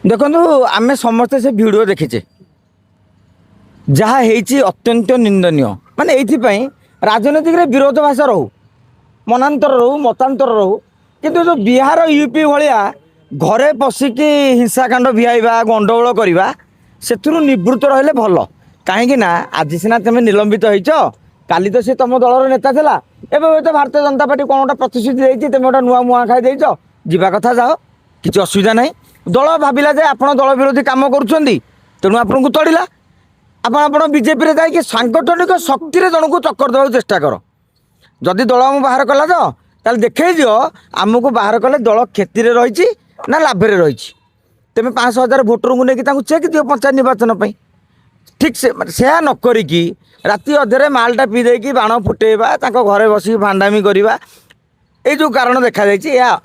देखो आम समस्ते से भिड देखीचे जहाँ अत्यंत निंदनीय माने ये राजनीतिक विरोध भाषा रहू मनांतर रहू मतांतर रहू किंतु जो बिहार यूपी भाया घरे पशिकी हिंसाकांड भिआइबा गंडगोल करवा से निवृत्त रहिले भल कहीं आज सीना तुम निलंबित हो काली तो सी तुम दलर नेता था एवं तो भारतीय जनता पार्टी कौन गोटे प्रतिश्रुति देती तुम गोटे नुआ मुआ खाई देच जा कथा जाओ किसी असुविधा ना दल भाविला जे आप दल विरोधी कम कर तेणु आपन को तड़िला आप बीजेपी जाकि सांगठनिक शक्ति जन को चक्कर देवा चेष्टा कर जदि दल आम बाहर कला तो देखई दियो आमको बाहर कले दल क्षति रही ना लाभ रही तुम 5,000 भोटर को लेकिन चेक दियो पंचायत निर्वाचन ठीक से नक राति अधे मालटा पी देकी बाण फुटेबा घरे बस भांडामी करवा ये जो कारण देखा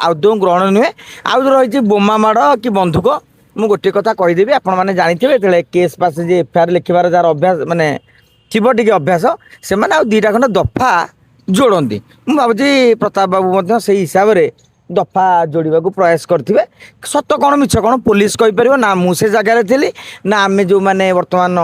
आदौ ग्रहण नुहे आउ रही बोमा माड़ कि बंधुक मु गोटे कथा कहीदेवी आपण मैंने जानी थे केस पास एफआईआर लिखार जार अभ्यास माने थी टे अभ्यास से दीटा खंड दफा जोड़ती मुझे भावी प्रताप बाबू से हिसाब से दफा जोड़ा प्रयास करेंगे सत कौन मिछ कौन पुलिस कहीपर ना मुझे जगार थी ना आम जो मैंने बर्तमान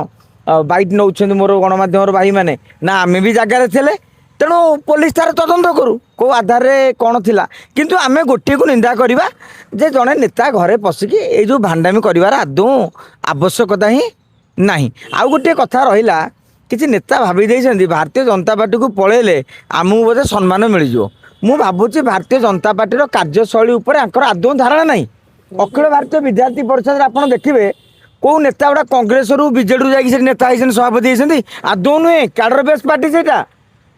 बैट नौ मोर गणमाध्यम भाई मैंने ना आम भी जगार थे तेणु पुलिस तार तदंत करू कौ आधार कौन थिला किंतु आमे गोटे को निंदा करवा जे जड़े नेता घरे पशिकी ये जो भांडामी कर आदौ आवश्यकता ही नहीं आउ गोटे कथा रहा किसी नेता भावी भारतीय जनता पार्टी को पलैले आमको बोधे सम्मान मिल मु भावुँ भारतीय जनता पार्टी कार्यशैली आंकर आदौ धारणा नहीं अखिल भारतीय विद्यार्थी परिषद आप देखिए कौ नेता गुड़ा कांग्रेस रु बीजेडी जा नेता सभापति होती आदौ नुहे कैडर बेस पार्टी से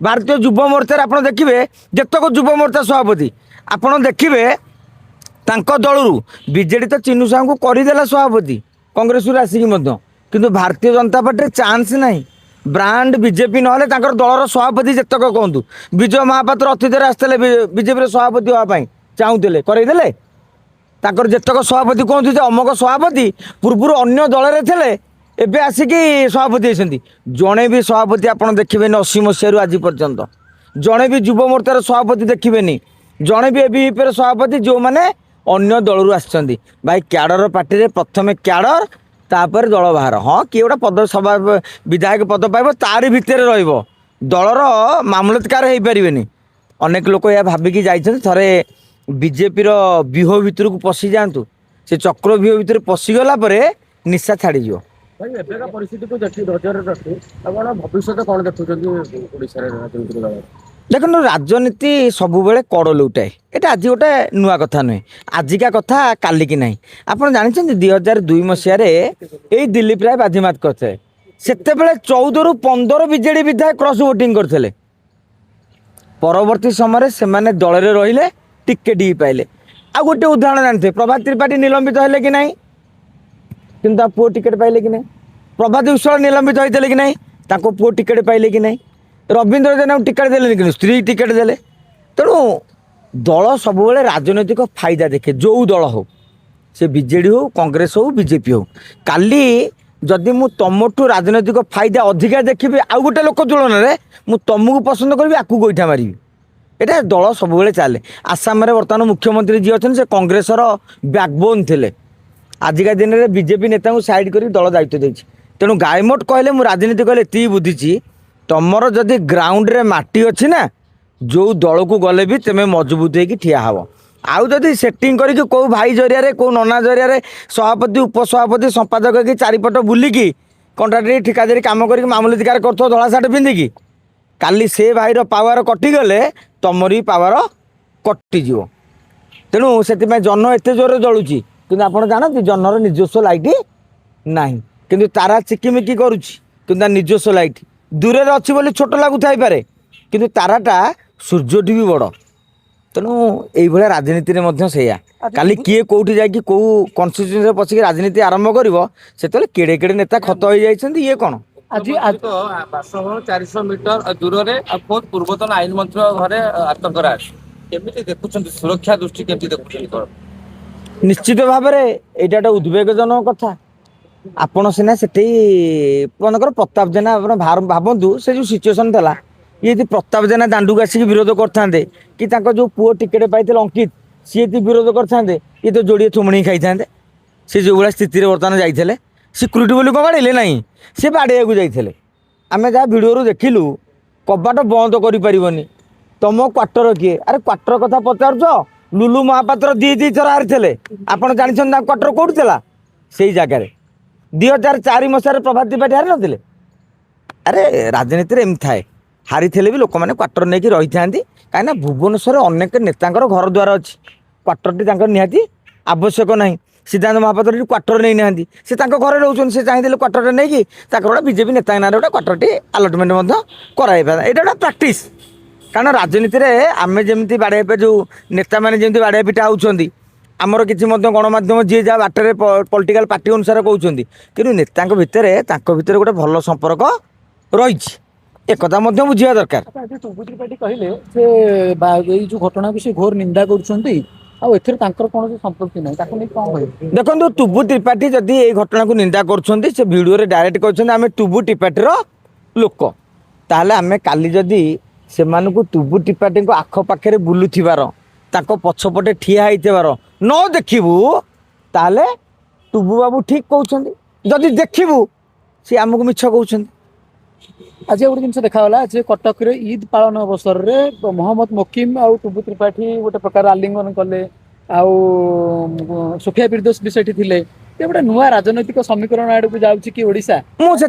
भारतीय युव मोर्चा आप देखिए जितक युव मोर्चा सभापति आपड़ देखिए दलू बीजेडी तो चिन्नू साहू को करदेला सभापति कांग्रेस आसिक किंतु भारतीय जनता पार्टी चांस नहीं ब्रांड बीजेपी ना दलर सभापति जितक कहतु विजय महापात्र अतीत आसते बीजेपी सभापति हाँपाई चाहूले करदेले जितक सभापति कहतु अमक सभापति पूर्व अन्य दल में थे एबे आसिकी सभापति होती जड़े भी सभापति आप देखिए 80 मसीह आज पर्यंत जड़े भी युव मोर्चार सभापति देखिए जड़े भी एबीपी सभापति जो मैंने अन्य दल रू आसछंती भाई क्याडर पार्टी प्रथम क्याडर तापर दल बाहर हाँ किए गोटे पद सभा विधायक पद पाइब तारी भितर रहिबो दलर मामलतकार हो पारे अनेक लोक यह भाविकी जाइछन्ति थरे बीजेपी व्यूह भितर को पशि जातु से चक्र व्यूह भितर पशिगला निशा छाड़ी परिस्थिति को देखिए नजर रखी भविष्य कौन देखुं देखो राजनीति सब कड़ लुटाए ये आज गोटे नुआ कथा नुहे आजिका कथा काली की ना आप जानते 2002 मसीह यही दिलीप राय बाजीमात करते से 14 ରୁ 15 बीजेडी विधायक क्रॉस वोटिंग करते परवर्ती समय से दल में रहिले टिकेट ही पाइले आ गोटे उदाहरण जानते प्रभात त्रिपाठी निलंबित है कि नहीं किंतु पुओ टिकेट पाइले कि नहीं प्रभात विश्वाल निलंबित होते कि नहीं पुओ टिकेट पाइले कि नहीं रविंद्र जेना टिकेट देले कि स्त्री टिकेट देले तेणु दल सब राजनैतिक फायदा देखे जो दल हो से बीजेडी हो कांग्रेस हो बीजेपी हो काली जदि मु तुमठू राजनैतिक फायदा अधिका देखी आउ गोटे लोक तुलन में मु तुमको पसंद करी आपको गोईठा मारि एटा दल सब चले आसाम में बर्तमान मुख्यमंत्री जी अच्छे से कांग्रेसर बैकबोन थे आजिका दिन में बीजेपी नेता को साइड कर दल दायित्व देती तेणु गायमोट कहले मु राजनीति कहले ती बुझी तुमर जदि ग्राउंड रे माटी अच्छी ना जो दल को गले भी तुम्हें मजबूत होगी ठिया हब आउ जदि सेटिंग करके कौ भाई जरिया कौ नना जरिया सभापति उपसभापति संपादक की चारिपट बुलिकी कंट्राक्टर ठिकादारी कम कर मामूलिकार कर धला सार्ट पिंधिकी काली से भाईर पावर कटिगले तुमर भी पावर कटिज तेणु से जन एत जोर जलुची कि आप जानते जनर निजस्व लाइट ना कि तारा चिकिमिकी करुच्ची निजस्व लाइट दूर अच्छी बोली छोट लगुथाई पारे किंतु ताराटा सूर्यटी भी बड़ तेणु ये राजनीति में काली किए कौटी जाकि कौ कन्स्टिट्यूएंसी पशिक राजनीति आरंभ कर से केड़े केड़े नेता खत हो जाती ये कौन आज 400 मीटर दूर बहुत पूर्वतन आईन मंत्री घरे आतंकराज केमिति देखुछन्ति सुरक्षा दृष्टि केमिति देखुछन्ति निश्चित भाव में यहाँ उद्वेगजनक कथा आपण सीना से मनकर प्रताप जेना भावतु से जो सिचुएसन था ये प्रताप जेना दांडू आसिक विरोध करते कि जो पुओ टिकेट पाई अंकित सी ये विरोध करते ये तो जोड़े चुमणी खाई था सी जो भाया स्थित बर्तमान जाते सिक्यूरीटी बोली कौन बाड़े ना सी बाड़े को जाते आम जहाँ भिडियो देखिलु कबाट बंद कर तुम क्वार्टर किए अरे क्वार्टर कथा पचार लुलु महापात्र दी थर हारी आपड़ जानते क्वार्टर कौटी था से जगार 2004 मसीह प्रभात त्रिपाठी हारी नथिले अरे राजनीति में एमती थाए हारी थे भी लोक मैंने क्वार्टर नहीं रही था कहीं भुवनेश्वर अनेक नेता घर द्वार अच्छी क्वार्टर निहाती आवश्यक ना सिद्धांत महापात्र क्वार्टर नहीं ना सी घर रोचे से चाहिए क्वार्टर नहीं गोटे बीजेपी नेता ना गोटे क्वार्टर आलटमेंट कराई पारा यहाँ गोटे प्राक्ट कारण राजनीति में आम जमी बाड़े जो नेता मैंने जमी बाड़े पिटा होती आमर किसी गणमाध्यम जी जहाँ बाटर पॉलिटिकल पार्टी अनुसार कहते कि नेता भितर गोटे भल संपर्क रही एक बुझा दरकार टुबु त्रिपाठी कहले से जो घटना को से घोर निंदा कर कौन संपत्ति नहीं देखो टुबु त्रिपाठी जदि ये घटना को निंदा कर भिडियो डायरेक्ट कहते टुबु त्रिपाठी लोक ताहले आमे काली जदि से टुबु त्रिपाठी आखपाखे बुलुथिबार पछपटे ठिया होइथिबार न देखिबू ताहले टुबु बाबू ठीक कहउछन्ती जदि देखिबू से आमको मिछ कहउछन्ती आज गोटे जिन देखाला जे कटक रे ईद पालन अवसर रे मोहम्मद मोकिम आउ टुबु त्रिपाठी गोटे प्रकार आलिंगन कले आउ सोफिया बिरदोस भी सेठी थिले ये गोटे नुआ राजनैतिक समीकरण आड़ को जाउछि कि ओडिसा मुझे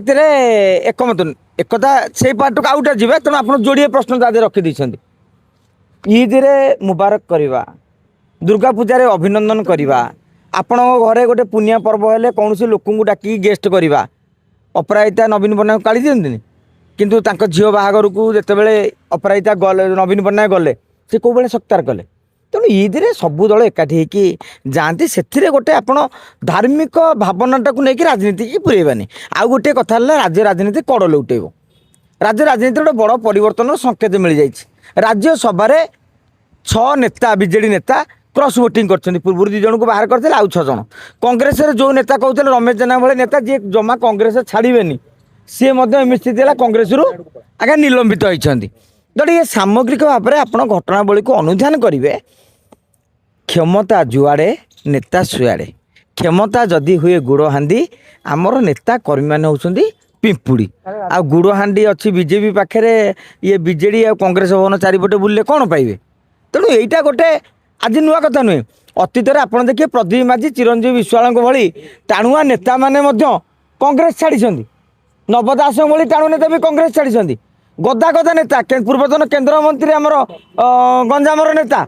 एकमत एकता से पार्ट को आउट जीवे तेणु आप जोड़े प्रश्न तादे रखी दी ईद रे मुबारक करवा दुर्गा पूजा रे अभिनंदन करवा आपण घरे गोटे पुण्य पर्व हेले कौन से लोक डाक गेस्ट करवा अपराजिता नवीन पट्टनायक काढ़ी दिखती किंतु तांको झील बाहागर को जिते अपराजिता गले नवीन पट्टनायक गले से कौ बड़े सत्कार कले तेणु ईद रे सबू दल एकाठी होकी जाती से गोटे आप धार्मिक भावनाटा को लेकिन राजनीति की पुरेबानी आउ गोटे कथा राज्य राजनीति कड़ लौटेब राज्य राजनीति गोटे बड़ परिवर्तन संकेत मिल जाए राज्यसभा 6 नेता बीजेडी नेता क्रॉस वोटिंग कर पूर्व 2 जन को बाहर करते आउ 6 जन कांग्रेस जो नेता कहते रमेश जेना भाई नेता जी जमा कांग्रेस छाड़बेनि सी स्थिति है कांग्रेस रु आगे निलंबित होती जदि ये सामग्रिक भाव में आप घटनावली को अनुध्यान करेंगे क्षमता जुआड़े नेता सुआड़े क्षमता जदि हुए गुड़ हांडी आमर नेता कर्मी मैंने होती पिंपुड़ी आ गुड़ हांडी अच्छी बीजेपी पाखे ये बीजेडी आ कांग्रेस भवन चारिपटे बुले कौन पाइबे तेणु यहीटा गोटे आज नुआ कथा नुहे अतीत में आप देखिए प्रदीप माझी चिरंजीवी विश्वाल भली टाणुआ नेता मैंने कांग्रेस छाड़ी नव दास भली टाणु नेता भी कांग्रेस छाड़ी गदा गदा नेता पूर्वतन केन्द्रमंत्री आमर गंजामर नेता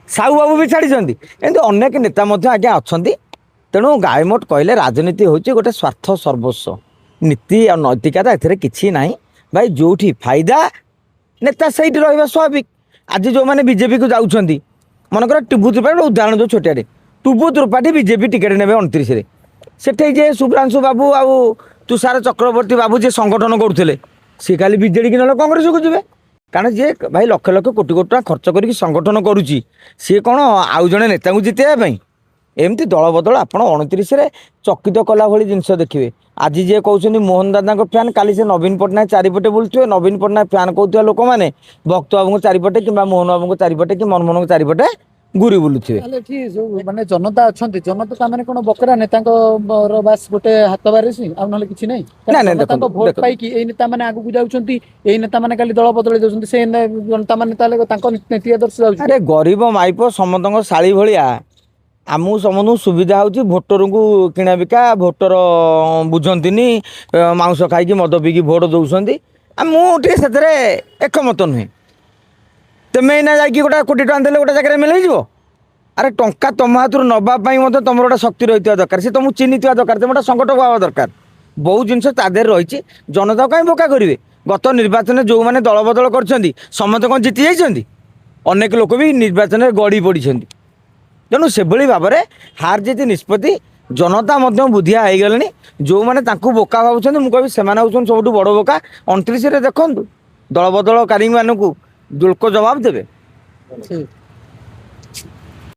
साहू बाबू भी छाड़ी एमती अनेक नेता आज्ञा अच्छा तेणु गायमोट कहले राजनीति हूँ गोटे स्वार्थ सर्वस्व नीति और नैतिकता ए ना भाई जो फायदा नेता से रहा स्वाभाविक आज जो मैंने बीजेपी को जाऊँच मनकर टुबु त्रिपाठी उदाहरण जो छोटिया टुबु त्रिपाठी बीजेपी टिकेट ने 29 से जे शुभ्रांशु बाबू आउ तुषार चक्रवर्ती बाबू जे संगठन करुले सी खाली बीजेडी कि ना कांग्रेस को जी कारण जी भाई लक्ष लक्ष कोटी कोटी टाँग खर्च कर संगठन करुच्ची सी कौन आउ जड़े नेता को जितेबाई एमती दल बदल आप 29 चकित कला भाई जिनस देखिए आज जी कहते मोहन दादा फैन काली से नवीन पट्टनायक चारिपटे बुलुवे नवीन पट्टनायक फैन कहते लोक मैंने भक्त बाबू चारिपटे कि मोहन बाबू चारिपटे कि मनमोहन चारिपटे गुरी बुलुवे माने जनता अच्छा जनता मैंने कौन बकरा नेता बास गोटे हाथ बारिश आ ना कि नहीं भोट पाई नेता मैंने आगू जाऊँगी यही नेता मैंने खाली दल बदल जाऊँ से जनता मैंने नीति आदर्श अरे गरीब माइप समस्त शाड़ी भाया आमको समस्त सुविधा होची भोटर को किणा बिका भोटर बुझंती मांस खाई मद पीकी भोट दौरान मुझे से एकमत नुहे तुम्हें ना जा गोटे कोटी टाँग देले गोटे जगह मिल अरे टंका तुम हाथ नापाई तुम गोटे शक्ति रही दरकार सी तुमको चिन्ह दरकार तुम गोटे संगठक हवा दरकार बहुत जिनस तादेर रही जनता कहीं बोका करेंगे गत निर्वाचन जो मैंने दल बदल कर समस्त कौन जीति जाइए अनेक लोक भी निर्वाचन में गड़ी पड़ी तेणु से भाव में हार जीत निष्पत्ति जनता बुद्धिया हो गले जो मैंने बोका भावुं मुझे कहबी से सब बड़ बोका 29 देखु दल बदलकारी मानू लोक जवाब देवे।